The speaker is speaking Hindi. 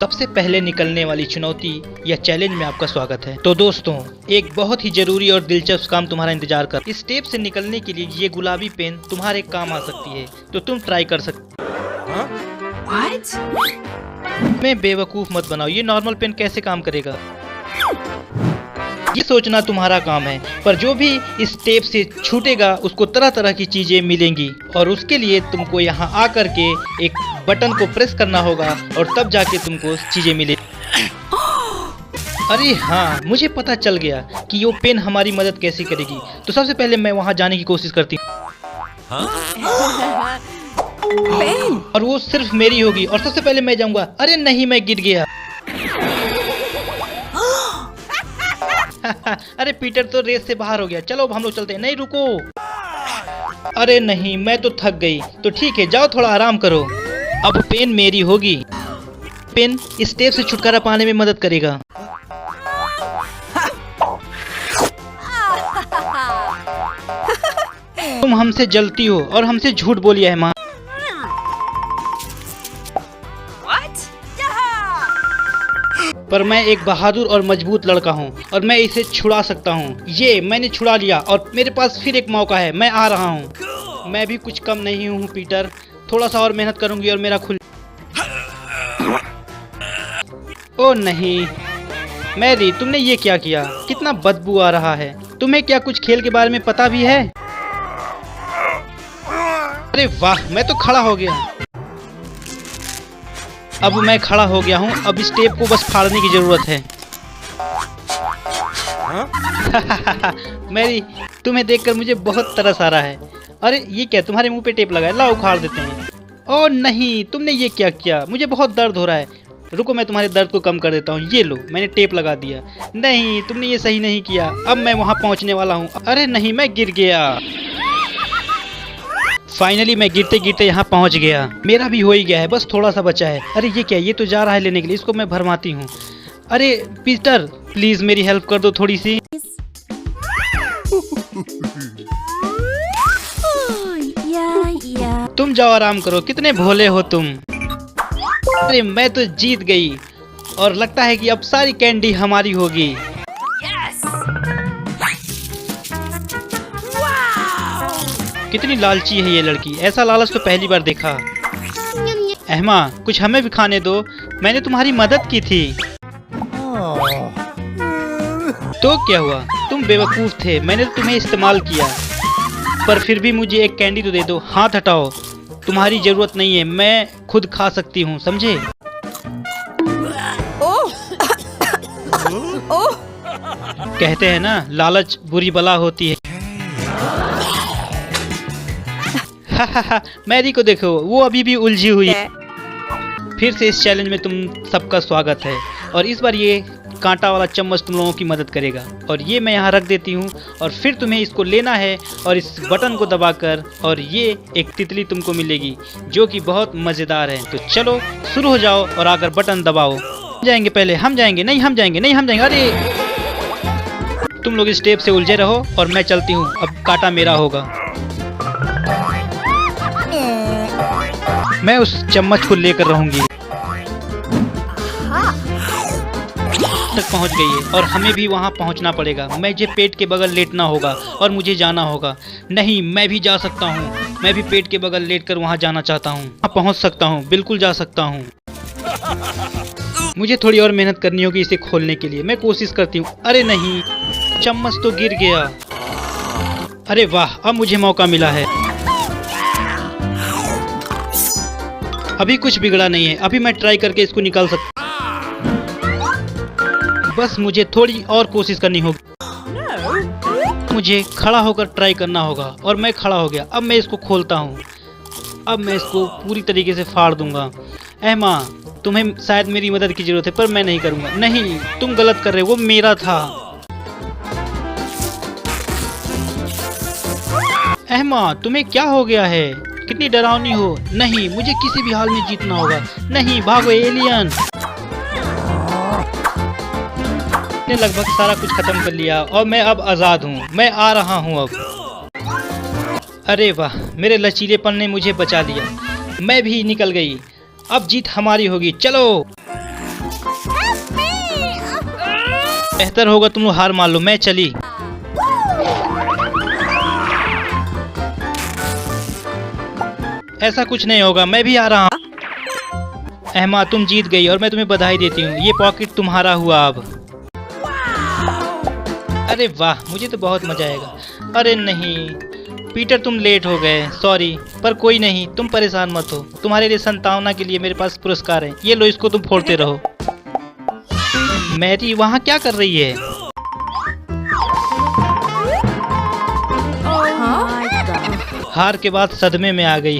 सबसे पहले निकलने वाली चुनौती या चैलेंज में आपका स्वागत है। तो दोस्तों, एक बहुत ही जरूरी और दिलचस्प काम तुम्हारा इंतजार कर। इस स्टेप से निकलने के लिए ये गुलाबी पेन तुम्हारे काम आ सकती है, तो तुम ट्राई कर सकते। मैं बेवकूफ मत बनाओ, ये नॉर्मल पेन कैसे काम करेगा ये सोचना तुम्हारा काम है। पर जो भी इस स्टेप से छूटेगा उसको तरह तरह की चीजें मिलेंगी, और उसके लिए तुमको यहाँ आकर के एक बटन को प्रेस करना होगा और तब जाके तुमको चीजें मिलेंगी। अरे हाँ, मुझे पता चल गया कि वो पेन हमारी मदद कैसे करेगी। तो सबसे पहले मैं वहाँ जाने की कोशिश करती हूँ और वो सिर्फ मेरी होगी, और सबसे पहले मैं जाऊंगा। अरे नहीं, मैं गिर गया। अरे पीटर तो रेस से बाहर हो गया। चलो अब हम लोग चलते हैं। नहीं रुको। अरे नहीं, मैं तो थक गई। तो ठीक है, जाओ थोड़ा आराम करो। अब पेन मेरी होगी। पेन इस स्टेप से छुटकारा पाने में मदद करेगा। तुम हमसे जलती हो और हमसे झूठ बोलिया है माँ। पर मैं एक बहादुर और मजबूत लड़का हूँ और मैं इसे छुड़ा सकता हूँ। ये मैंने छुड़ा लिया और मेरे पास फिर एक मौका है। मैं आ रहा हूँ। मैं भी कुछ कम नहीं हूँ पीटर। थोड़ा सा और मेहनत करूंगी और मेरा खुल। ओ नहीं मैरी, तुमने ये क्या किया? कितना बदबू आ रहा है। तुम्हें क्या कुछ खेल के बारे में पता भी है? अरे वाह, मैं तो खड़ा हो गया। अब मैं खड़ा हो गया हूँ। अब इस टेप को बस फाड़ने की जरूरत है। मैरी, तुम्हें देखकर मुझे बहुत तरस आ रहा है। अरे ये क्या, तुम्हारे मुंह पे टेप लगा है? लाओ उखाड़ देते हैं। ओह नहीं, तुमने ये क्या किया? मुझे बहुत दर्द हो रहा है। रुको, मैं तुम्हारे दर्द को कम कर देता हूँ। ये लो, मैंने टेप लगा दिया। नहीं, तुमने ये सही नहीं किया। अब मैं वहाँ पहुँचने वाला हूँ। अरे नहीं, मैं गिर गया। फाइनली मैं गिरते गिरते यहाँ पहुँच गया। मेरा भी हो ही गया है, बस थोड़ा सा बचा है। अरे ये क्या, ये तो जा रहा है लेने के लिए। इसको मैं भरमाती हूँ। अरे पीटर, प्लीज मेरी हेल्प कर दो थोड़ी सी। तुम जाओ आराम करो। कितने भोले हो तुम। अरे मैं तो जीत गई और लगता है कि अब सारी कैंडी हमारी होगी। कितनी लालची है ये लड़की। ऐसा लालच तो पहली बार देखा। एम्मा, कुछ हमें भी खाने दो। मैंने तुम्हारी मदद की थी। तो क्या हुआ? तुम बेवकूफ थे। मैंने तो तुम्हें इस्तेमाल किया। पर फिर भी मुझे एक कैंडी तो दे दो। हाथ हटाओ, तुम्हारी जरूरत नहीं है। मैं खुद खा सकती हूँ, समझे? कहते हैं ना, लालच बुरी बला होती है। मैरी को देखो, वो अभी भी उलझी हुई है। फिर से इस चैलेंज में तुम सबका स्वागत है, और इस बार ये कांटा वाला चम्मच तुम लोगों की मदद करेगा। और ये मैं यहाँ रख देती हूँ, और फिर तुम्हें इसको लेना है और इस बटन को दबाकर, और ये एक तितली तुमको मिलेगी जो कि बहुत मज़ेदार है। तो चलो शुरू हो जाओ और आकर बटन दबाओ। जाएंगे पहले, हम जाएंगे। नहीं हम जाएंगे, नहीं हम जाएंगे। अरे तुम लोग इस स्टेप से उलझे रहो और मैं चलती हूँ। अब कांटा मेरा होगा। मैं उस चम्मच को लेकर रहूंगी। तक पहुंच गई है और हमें भी वहां पहुंचना पड़ेगा। मुझे पेट के बगल लेटना होगा और मुझे जाना होगा। नहीं, मैं भी जा सकता हूं। मैं भी पेट के बगल लेटकर वहां जाना चाहता हूं। वहां पहुंच सकता हूं, बिल्कुल जा सकता हूं। मुझे थोड़ी और मेहनत करनी होगी इसे खोलने के लिए। मैं कोशिश करती हूँ। अरे नहीं, चम्मच तो गिर गया। अरे वाह, अब मुझे मौका मिला है। अभी कुछ बिगड़ा नहीं है। अभी मैं ट्राई करके इसको निकाल सकता। बस मुझे थोड़ी और कोशिश करनी होगी। मुझे खड़ा होकर ट्राई करना होगा, और मैं खड़ा हो गया। अब मैं इसको खोलता हूँ। अब मैं इसको पूरी तरीके से फाड़ दूंगा। एम्मा, तुम्हें शायद मेरी मदद की जरूरत है, पर मैं नहीं करूंगा। नहीं, तुम गलत कर रहे हो, वो मेरा था। एम्मा, तुम्हें क्या हो गया है? कितनी डरावनी हो। नहीं, मुझे किसी भी हाल में जीतना होगा। नहीं, भागो एलियन। मैंने लगभग सारा कुछ खत्म कर लिया और मैं अब आज़ाद हूँ। मैं आ रहा हूँ अब। अरे वाह, मेरे लचीलेपन ने मुझे बचा लिया। मैं भी निकल गई। अब जीत हमारी होगी। चलो। बेहतर होगा तुम लोग हार मान लो, मैं चली। ऐसा कुछ नहीं होगा, मैं भी आ रहा हूँ। अहमा तुम जीत गई और मैं तुम्हें बधाई देती हूँ। ये पॉकेट तुम्हारा हुआ अब। अरे वाह, मुझे तो बहुत मजा आएगा। अरे नहीं पीटर, तुम लेट हो गए, सॉरी। पर कोई नहीं, तुम परेशान मत हो। तुम्हारे लिए संतावना के लिए मेरे पास पुरस्कार है, ये लो, इसको तुम फोड़ते रहो। मैरी वहाँ क्या कर रही है? हार के बाद सदमे में आ गई।